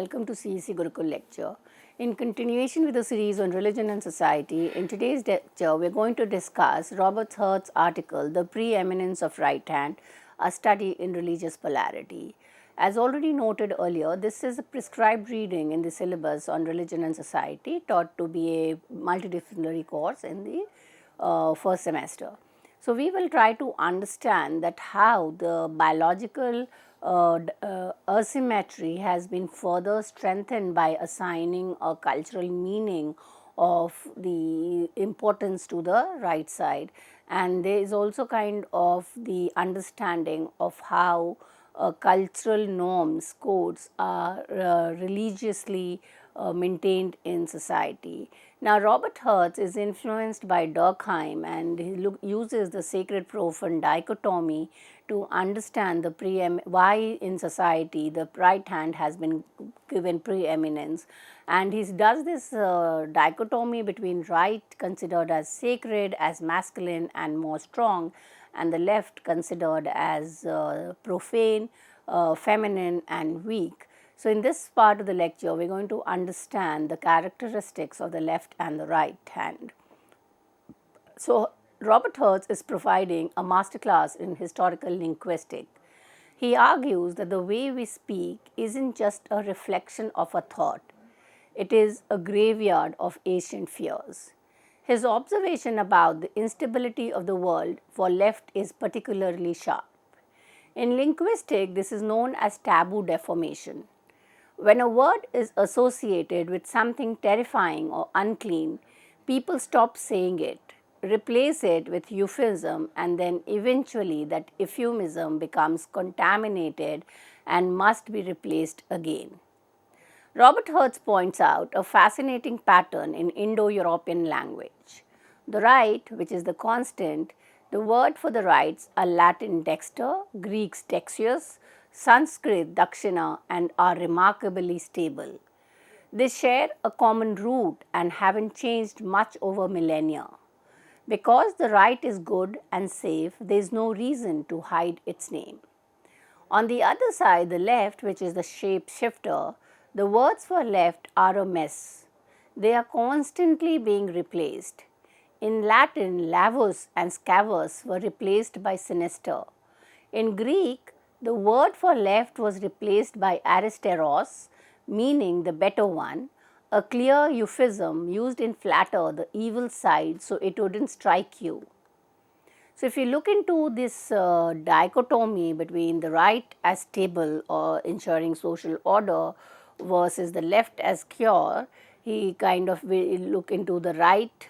welcome to CEC Gurukul lecture. In continuation with the series on religion and society, in today's lecture we are going to discuss Robert Hurt's article, The Pre-eminence of Right Hand, a study in religious polarity. As already noted earlier, this is a prescribed reading in the syllabus on religion and society, taught to be a multidisciplinary course in the first semester. So, we will try to understand that how the biological asymmetry has been further strengthened by assigning a cultural meaning of the importance to the right side, and there is also kind of the understanding of how cultural norms, codes are religiously maintained in society. Now, Robert Hurt is influenced by Durkheim, and he uses the sacred profane dichotomy to understand the why in society the right hand has been given preeminence, and he does this dichotomy between right considered as sacred, as masculine and more strong, and the left considered as profane, feminine and weak. So, in this part of the lecture, we are going to understand the characteristics of the left and the right hand. So, Robert Hurt is providing a masterclass in historical linguistics. He argues that the way we speak isn't just a reflection of a thought, it is a graveyard of ancient fears. His observation about the instability of the world for left is particularly sharp. In linguistics, this is known as taboo deformation. When a word is associated with something terrifying or unclean, people stop saying it, replace it with euphemism, and then eventually that euphemism becomes contaminated and must be replaced again. Robert Hurt points out a fascinating pattern in Indo-European language. The right, which is the constant, the word for the rights are Latin dexter, Greek dexterous, Sanskrit dakshina, and are remarkably stable. They share a common root and haven't changed much over millennia. Because the right is good and safe, there is no reason to hide its name. On the other side, the left, which is the shape shifter, the words for left are a mess. They are constantly being replaced. In Latin, lavus and scavus were replaced by sinister. In Greek, the word for left was replaced by aristeros, meaning the better one, a clear euphemism used in flatter the evil side so it wouldn't strike you. So, if you look into this dichotomy between the right as stable or ensuring social order versus the left as cure, he kind of will look into the right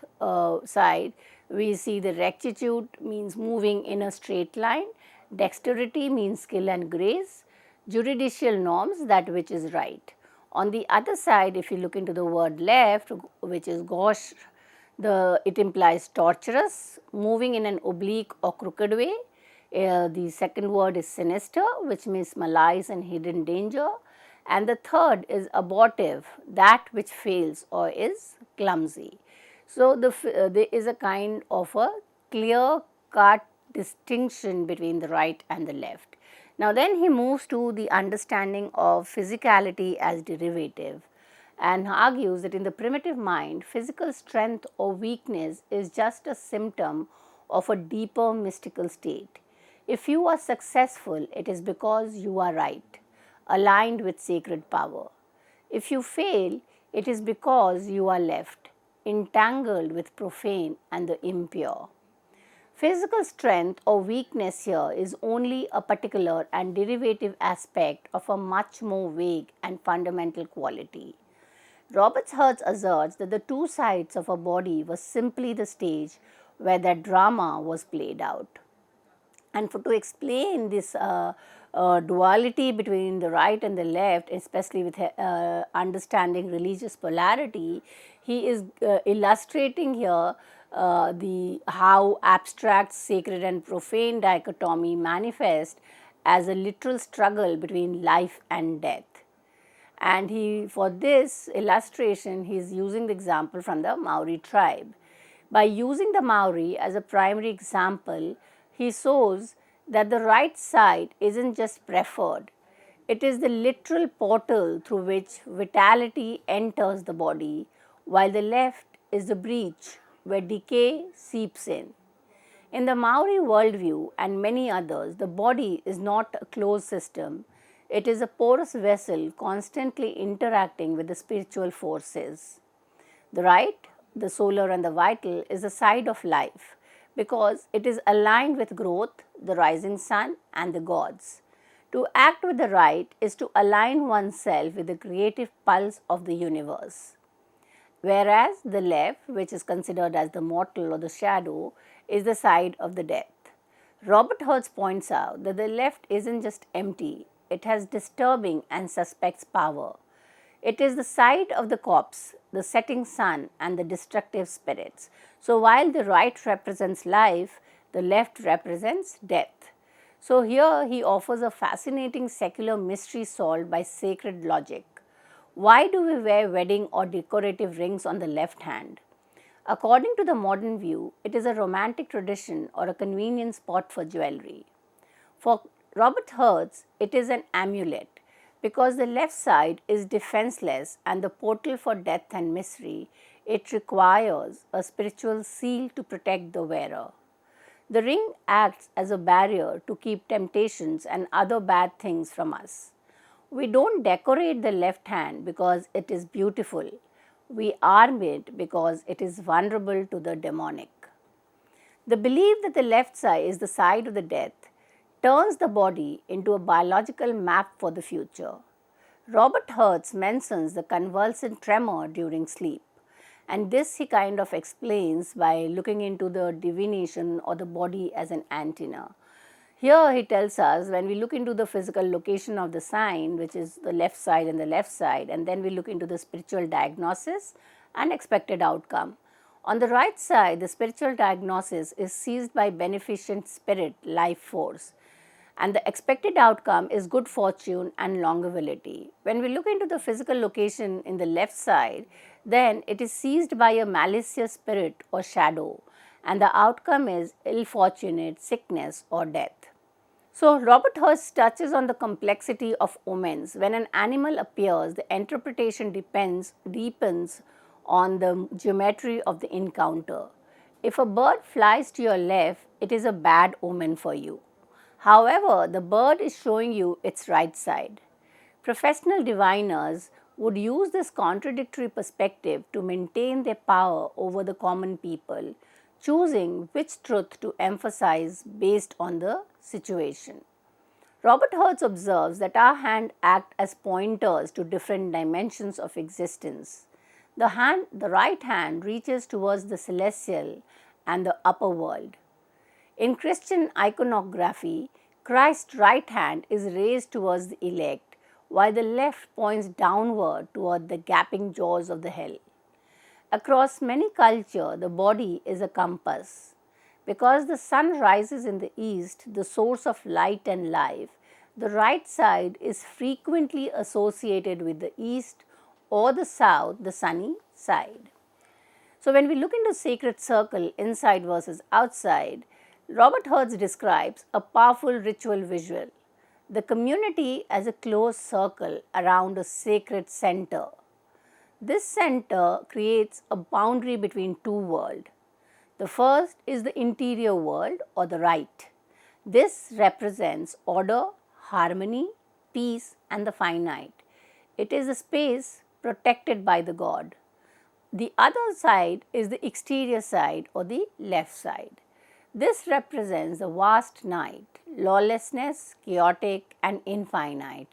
side. We see the rectitude means moving in a straight line, dexterity means skill and grace, juridical norms that which is right. On the other side, if you look into the word left, which is gauche, it implies torturous, moving in an oblique or crooked way. The second word is sinister, which means malice and hidden danger. And the third is abortive, that which fails or is clumsy. So, there is a kind of a clear cut distinction between the right and the left. Now, then he moves to the understanding of physicality as derivative and argues that in the primitive mind, physical strength or weakness is just a symptom of a deeper mystical state. If you are successful, it is because you are right, aligned with sacred power. If you fail, it is because you are left, entangled with profane and the impure. Physical strength or weakness here is only a particular and derivative aspect of a much more vague and fundamental quality. Robert Hurt asserts that the two sides of a body were simply the stage where that drama was played out. And to explain this duality between the right and the left, especially with understanding religious polarity, he is illustrating here how abstract, sacred and profane dichotomy manifest as a literal struggle between life and death. And for this illustration, he is using the example from the Maori tribe. By using the Maori as a primary example, he shows that the right side isn't just preferred, It is the literal portal through which vitality enters the body, while the left is the breach where decay seeps in. In the Maori worldview and many others, the body is not a closed system, it is a porous vessel constantly interacting with the spiritual forces. The right, the solar, and the vital is the side of life because it is aligned with growth, the rising sun, and the gods. To act with the right is to align oneself with the creative pulse of the universe. Whereas the left, which is considered as the mortal or the shadow, is the side of the death. Robert Hertz points out that the left isn't just empty, it has disturbing and suspects power. It is the side of the corpse, the setting sun, and the destructive spirits. So while the right represents life, the left represents death. So here he offers a fascinating secular mystery solved by sacred logic. Why do we wear wedding or decorative rings on the left hand? According to the modern view, it is a romantic tradition or a convenient spot for jewelry. For Robert Hertz, it is an amulet because the left side is defenseless and the portal for death and misery. It requires a spiritual seal to protect the wearer. The ring acts as a barrier to keep temptations and other bad things from us. We don't decorate the left hand because it is beautiful. We arm it because it is vulnerable to the demonic. The belief that the left side is the side of the death turns the body into a biological map for the future. Robert Hertz mentions the convulsive tremor during sleep, and this he kind of explains by looking into the divination or the body as an antenna. Here he tells us when we look into the physical location of the sign, which is the left side and the left side, and then we look into the spiritual diagnosis and expected outcome. On the right side, the spiritual diagnosis is seized by beneficent spirit, life force, and the expected outcome is good fortune and longevity. When we look into the physical location in the left side, then it is seized by a malicious spirit or shadow, and the outcome is ill fortunate sickness or death. So, Robert Hertz touches on the complexity of omens. When an animal appears, the interpretation deepens on the geometry of the encounter. If a bird flies to your left, it is a bad omen for you. However, the bird is showing you its right side. Professional diviners would use this contradictory perspective to maintain their power over the common people, choosing which truth to emphasize based on the situation. Robert Hertz observes that our hands act as pointers to different dimensions of existence. The right hand reaches towards the celestial and the upper world. In Christian iconography, Christ's right hand is raised towards the elect, while the left points downward toward the gaping jaws of the hell. Across many cultures, the body is a compass. Because the sun rises in the east, the source of light and life, the right side is frequently associated with the east or the south, the sunny side. So, when we look into sacred circle inside versus outside, Robert Hertz describes a powerful ritual visual. The community as a closed circle around a sacred center. This center creates a boundary between two worlds. The first is the interior world or the right. This represents order, harmony, peace, and the finite. It is a space protected by the God. The other side is the exterior side or the left side. This represents the vast night, lawlessness, chaotic, and infinite.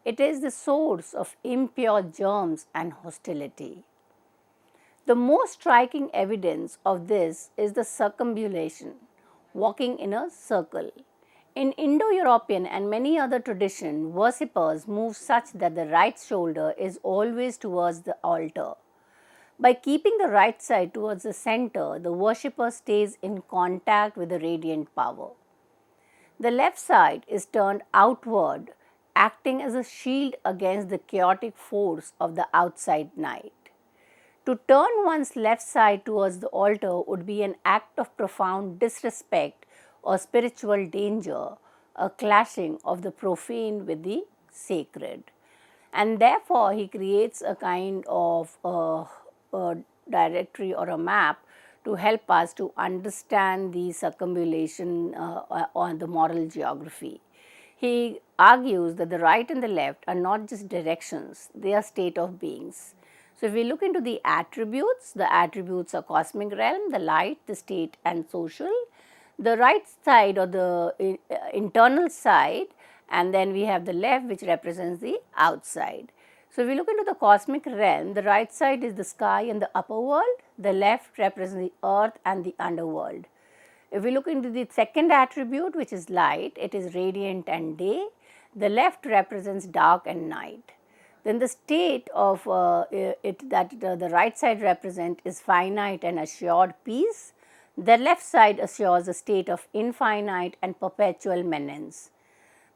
It is the source of impure germs and hostility. The most striking evidence of this is the circumambulation, walking in a circle. In Indo-European and many other traditions, worshippers move such that the right shoulder is always towards the altar. By keeping the right side towards the center, the worshipper stays in contact with the radiant power. The left side is turned outward, acting as a shield against the chaotic force of the outside night. To turn one's left side towards the altar would be an act of profound disrespect or spiritual danger, a clashing of the profane with the sacred. And therefore, he creates a kind of a directory or a map to help us to understand the circumambulation on the moral geography. He argues that the right and the left are not just directions, they are state of beings. So, if we look into the attributes are cosmic realm, the light, the state and social. The right side or the internal side, and then we have the left which represents the outside. So, if we look into the cosmic realm, the right side is the sky and the upper world, the left represents the earth and the underworld. If we look into the second attribute, which is light, it is radiant and day, the left represents dark and night. Then the state of it that the right side represent is finite and assured peace. The left side assures a state of infinite and perpetual menace.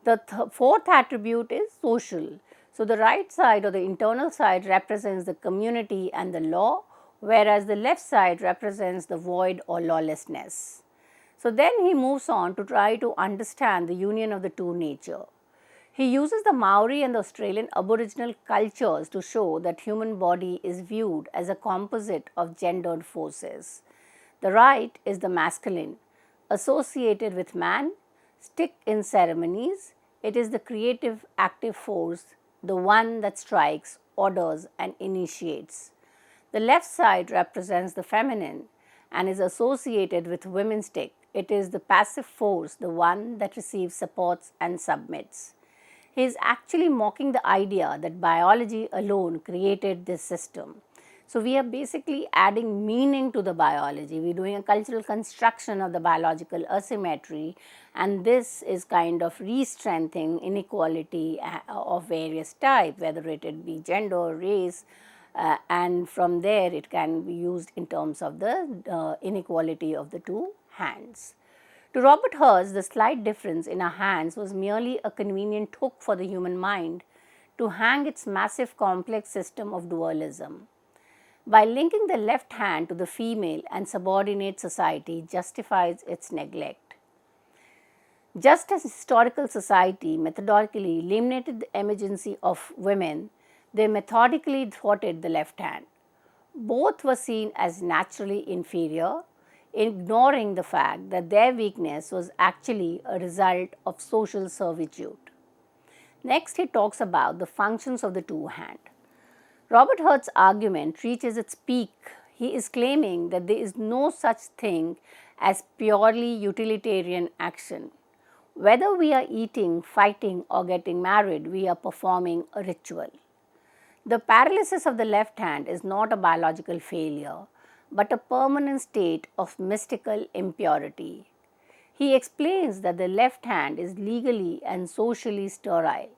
The fourth attribute is social. So, the right side or the internal side represents the community and the law, whereas the left side represents the void or lawlessness. So, then he moves on to try to understand the union of the two nature. He uses the Maori and the Australian Aboriginal cultures to show that human body is viewed as a composite of gendered forces. The right is the masculine, associated with man, stick in ceremonies. It is the creative, active force, the one that strikes, orders, and initiates. The left side represents the feminine and is associated with women's stick. It is the passive force, the one that receives, supports, and submits. He is actually mocking the idea that biology alone created this system. So, we are basically adding meaning to the biology. We are doing a cultural construction of the biological asymmetry, and this is kind of re-strengthening inequality of various types, whether it be gender, race, and from there it can be used in terms of the inequality of the two hands. To Robert Hertz, the slight difference in our hands was merely a convenient hook for the human mind to hang its massive complex system of dualism. By linking the left hand to the female and subordinate society justifies its neglect. Just as historical society methodically eliminated the emergency of women, they methodically thwarted the left hand. Both were seen as naturally inferior, ignoring the fact that their weakness was actually a result of social servitude. Next, he talks about the functions of the two hands. Robert Hertz's argument reaches its peak. He is claiming that there is no such thing as purely utilitarian action. Whether we are eating, fighting, or getting married, we are performing a ritual. The paralysis of the left hand is not a biological failure, but a permanent state of mystical impurity. He explains that the left hand is legally and socially sterile.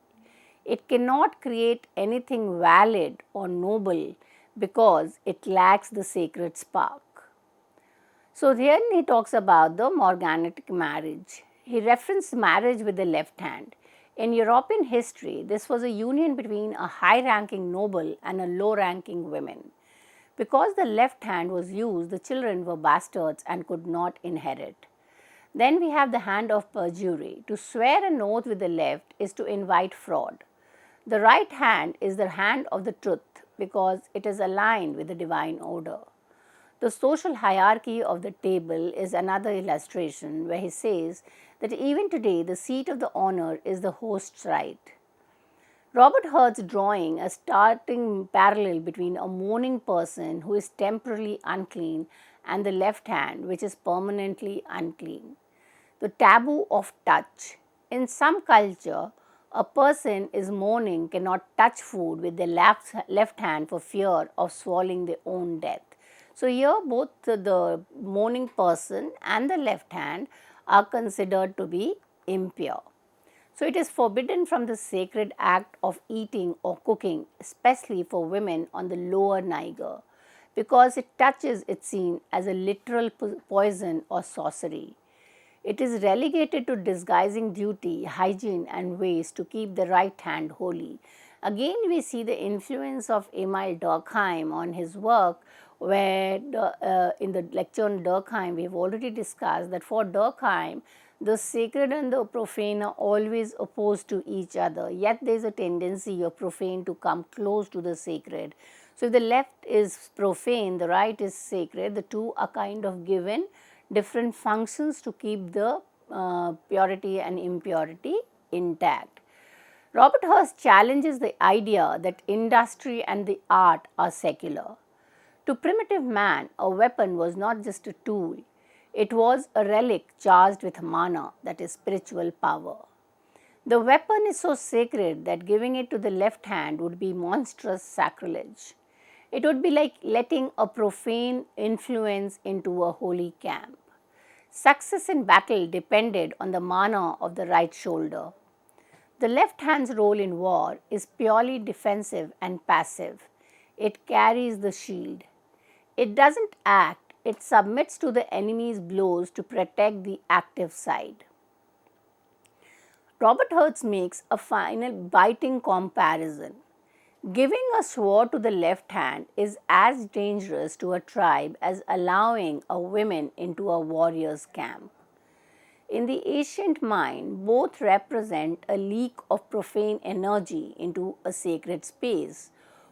It cannot create anything valid or noble because it lacks the sacred spark. So, here he talks about the morganatic marriage. He referenced marriage with the left hand. In European history, this was a union between a high ranking noble and a low ranking woman. Because the left hand was used, the children were bastards and could not inherit. Then we have the hand of perjury. To swear an oath with the left is to invite fraud. The right hand is the hand of the truth because it is aligned with the divine order. The social hierarchy of the table is another illustration where he says that even today the seat of the honor is the host's right. Robert Hertz drawing a starting parallel between a mourning person who is temporarily unclean and the left hand which is permanently unclean. The taboo of touch. In some culture, a person is mourning cannot touch food with their left hand for fear of swallowing their own death. So, here both the mourning person and the left hand are considered to be impure. So, it is forbidden from the sacred act of eating or cooking, especially for women on the lower Niger, because it touches it seen as a literal poison or sorcery. It is relegated to disguising duty, hygiene and ways to keep the right hand holy. Again, we see the influence of Emil Durkheim on his work, where in the lecture on Durkheim, we have already discussed that for Durkheim, the sacred and the profane are always opposed to each other, yet there is a tendency of profane to come close to the sacred. So, if the left is profane, the right is sacred, the two are kind of given different functions to keep the purity and impurity intact. Robert Hurst challenges the idea that industry and the art are secular. To primitive man, a weapon was not just a tool, it was a relic charged with mana, that is, spiritual power. The weapon is so sacred that giving it to the left hand would be monstrous sacrilege. It would be like letting a profane influence into a holy camp. Success in battle depended on the mana of the right shoulder. The left hand's role in war is purely defensive and passive. It carries the shield. It doesn't act, it submits to the enemy's blows to protect the active side. Robert Hertz makes a final biting comparison. Giving a sword to the left hand is as dangerous to a tribe as allowing a woman into a warrior's camp. In the ancient mind, both represent a leak of profane energy into a sacred space,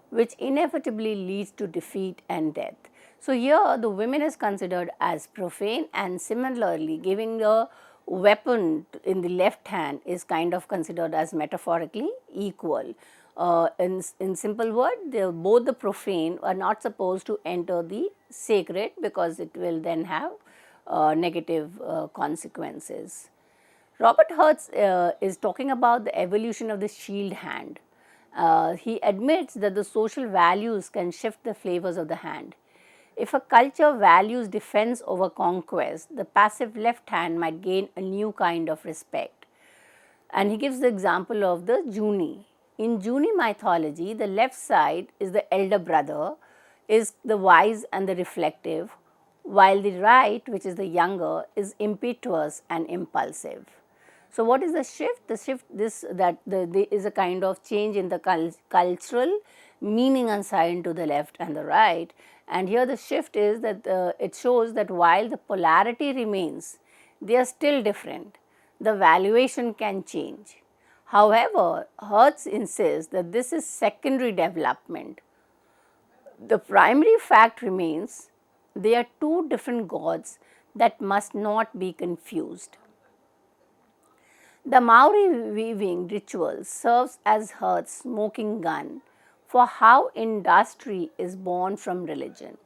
which inevitably leads to defeat and death. So, here the women is considered as profane, and similarly, giving the weapon in the left hand is kind of considered as metaphorically equal. In simple word, both the profane are not supposed to enter the sacred because it will then have negative consequences. Robert Hertz is talking about the evolution of the shield hand. He admits that the social values can shift the flavors of the hand. If a culture values defense over conquest, the passive left hand might gain a new kind of respect. And he gives the example of the Juni. In Juni mythology, the left side is the elder brother, is the wise and the reflective, while the right, which is the younger, is impetuous and impulsive. So, what is the shift? The shift there is a kind of change in the cultural meaning assigned to the left and the right. And here the shift is that it shows that while the polarity remains, they are still different. The valuation can change. However, Hertz insists that this is secondary development. The primary fact remains they are two different gods that must not be confused. The Maori weaving ritual serves as Hertz's smoking gun for how industry is born from religion.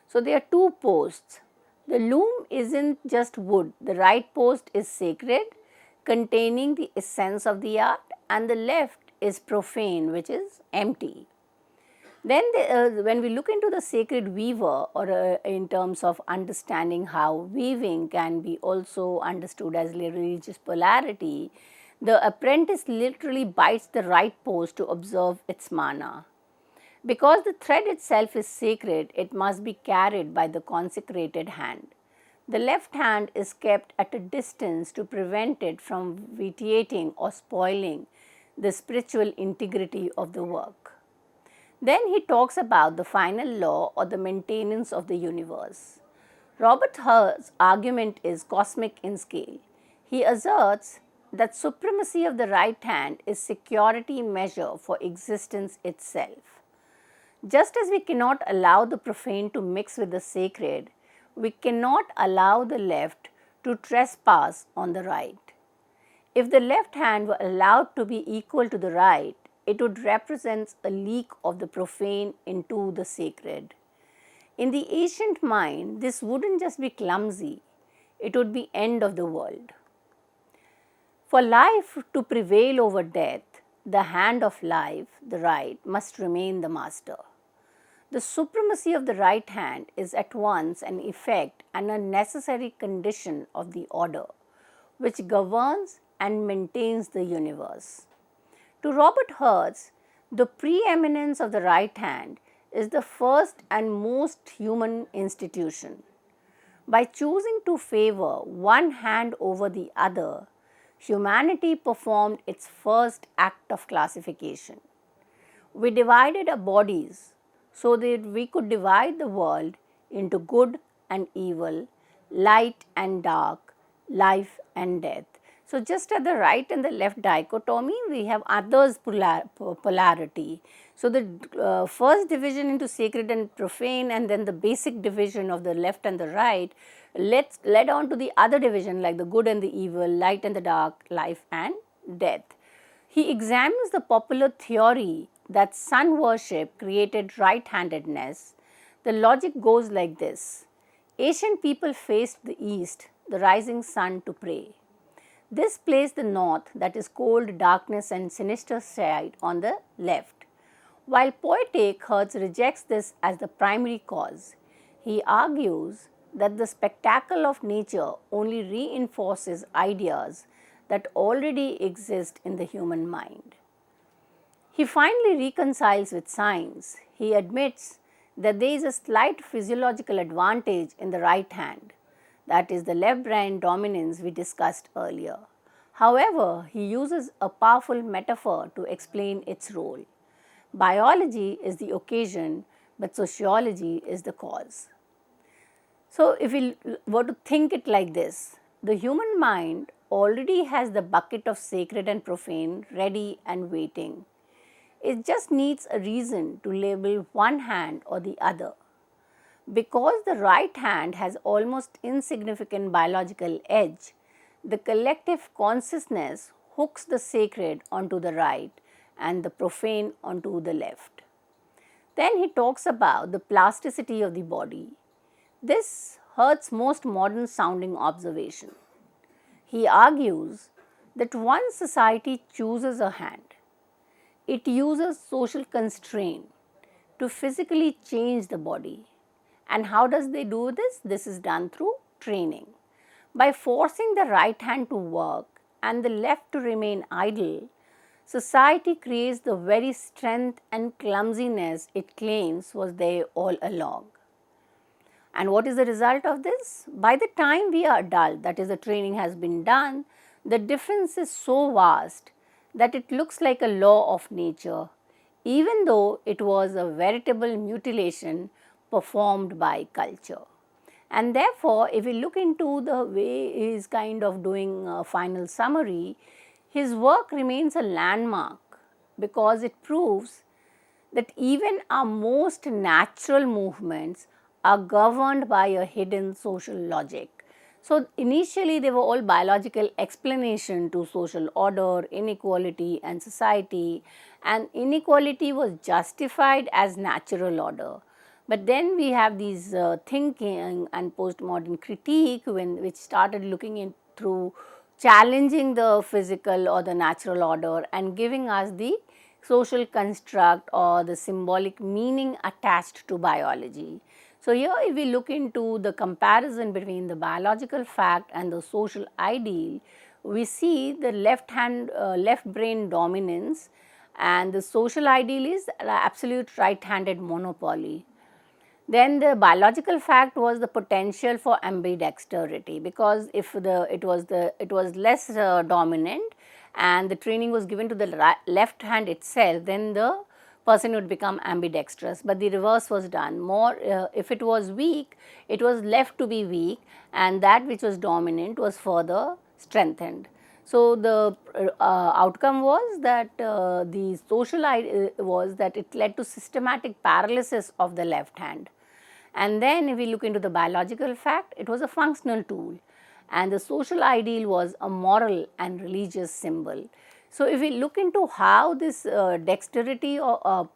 So, there are two posts. The loom isn't just wood, the right post is sacred, containing the essence of the art, and the left is profane, which is empty. Then, when we look into the sacred weaver, or in terms of understanding how weaving can be also understood as religious polarity, the apprentice literally bites the right post to observe its mana. Because the thread itself is sacred, it must be carried by the consecrated hand. The left hand is kept at a distance to prevent it from vitiating or spoiling the spiritual integrity of the work. Then he talks about the final law or the maintenance of the universe. Robert Hertz's argument is cosmic in scale. He asserts that supremacy of the right hand is security measure for existence itself. Just as we cannot allow the profane to mix with the sacred, we cannot allow the left to trespass on the right. If the left hand were allowed to be equal to the right, it would represent a leak of the profane into the sacred. In the ancient mind, this wouldn't just be clumsy, it would be end of the world. For life to prevail over death, the hand of life, the right, must remain the master. The supremacy of the right hand is at once an effect and a necessary condition of the order, which governs and maintains the universe. To Robert Hertz, the preeminence of the right hand is the first and most human institution. By choosing to favor one hand over the other, humanity performed its first act of classification. We divided our bodies so that we could divide the world into good and evil, light and dark, life and death. So, just at the right and the left dichotomy, we have others polarity. So, the first division into sacred and profane, and then the basic division of the left and the right led on to the other division like the good and the evil, light and the dark, life and death. He examines the popular theory that sun worship created right handedness. The logic goes like this: ancient people faced the east, the rising sun, to pray. This placed the north, that is cold, darkness, and sinister side, on the left. While poetic Hertz rejects this as the primary cause, he argues that the spectacle of nature only reinforces ideas that already exist in the human mind. He finally reconciles with science. He admits that there is a slight physiological advantage in the right hand, that is, the left brain dominance we discussed earlier. However, he uses a powerful metaphor to explain its role. Biology is the occasion, but sociology is the cause. So, if we were to think it like this, the human mind already has the bucket of sacred and profane ready and waiting. It just needs a reason to label one hand or the other. Because the right hand has almost insignificant biological edge, the collective consciousness hooks the sacred onto the right and the profane onto the left. Then he talks about the plasticity of the body. This Hertz's most modern sounding observation. He argues that once society chooses a hand, it uses social constraint to physically change the body. And how does they do this? This is done through training. By forcing the right hand to work and the left to remain idle, society creates the very strength and clumsiness it claims was there all along. And what is the result of this? By the time we are adult, that is, the training has been done, the difference is so vast that it looks like a law of nature, even though it was a veritable mutilation performed by culture. And therefore, if we look into the way he is kind of doing a final summary, his work remains a landmark because it proves that even our most natural movements are governed by a hidden social logic. So, initially they were all biological explanation to social order, inequality and society, and inequality was justified as natural order. But then we have these thinking and postmodern critique which started looking in through challenging the physical or the natural order and giving us the social construct or the symbolic meaning attached to biology. So, here if we look into the comparison between the biological fact and the social ideal, we see the left brain dominance, and the social ideal is absolute right handed monopoly. Then the biological fact was the potential for ambidexterity, because if it was less dominant and the training was given to the left hand itself, then the person would become ambidextrous, but the reverse was done. More if it was weak, it was left to be weak, and that which was dominant was further strengthened. So, the outcome was that the social idea was that it led to systematic paralysis of the left hand. And then if we look into the biological fact, it was a functional tool, and the social ideal was a moral and religious symbol. So, if we look into how this dexterity or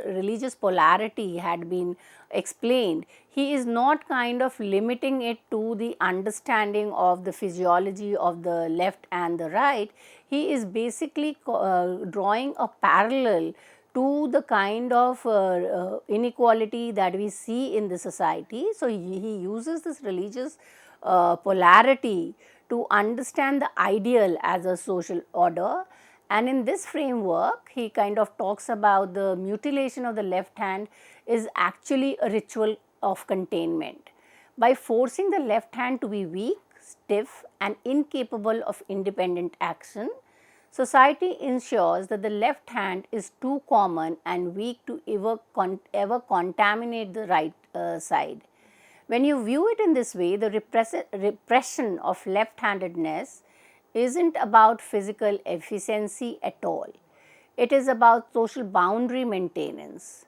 religious polarity had been explained, he is not kind of limiting it to the understanding of the physiology of the left and the right. He is basically drawing a parallel to the kind of inequality that we see in the society. So, he uses this religious polarity to understand the ideal as a social order, and in this framework he kind of talks about the mutilation of the left hand is actually a ritual of containment. By forcing the left hand to be weak, stiff and incapable of independent action, Society ensures that the left hand is too common and weak to ever contaminate the right side. When you view it in this way, the repression of left handedness isn't about physical efficiency at all. It is about social boundary maintenance.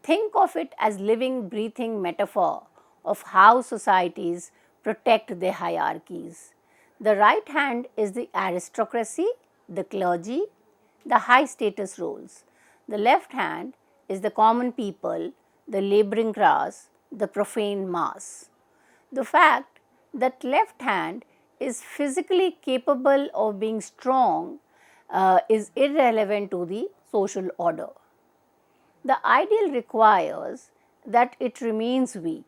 Think of it as living, breathing metaphor of how societies protect their hierarchies. The right hand is the aristocracy, the clergy, the high status roles. The left hand is the common people, the laboring class, the profane mass. The fact that left hand is physically capable of being strong is irrelevant to the social order. The ideal requires that it remains weak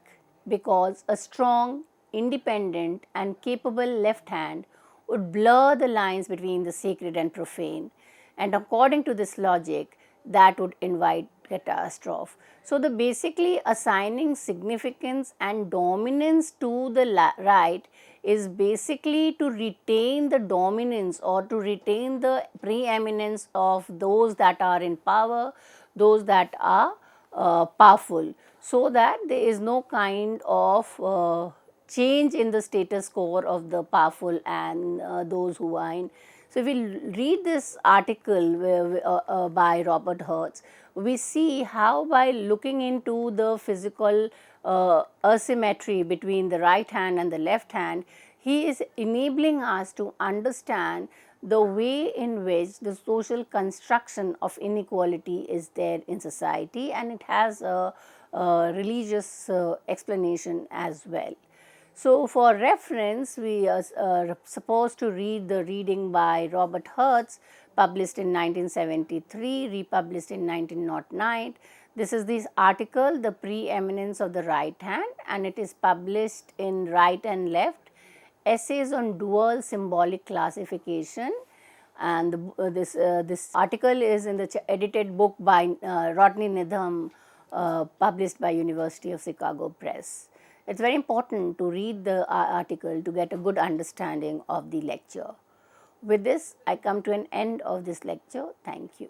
because a strong, independent, and capable left hand would blur the lines between the sacred and profane, and according to this logic, that would invite catastrophe. So, the basically assigning significance and dominance to the right is basically to retain the dominance or to retain the preeminence of those that are in power, those that are powerful, so that there is no kind of change in the status quo of the powerful and those who are in. So, if we read this article by Robert Hertz, we see how by looking into the physical asymmetry between the right hand and the left hand, he is enabling us to understand the way in which the social construction of inequality is there in society, and it has a religious explanation as well. So, for reference, we are supposed to read the reading by Robert Hertz, published in 1973, republished in 1909. This is this article, The Pre-eminence of the Right Hand, and it is published in Right and Left, Essays on Dual Symbolic Classification. And this article is in the edited book by Rodney Needham, published by University of Chicago Press. It's very important to read the article to get a good understanding of the lecture. With this, I come to an end of this lecture. Thank you.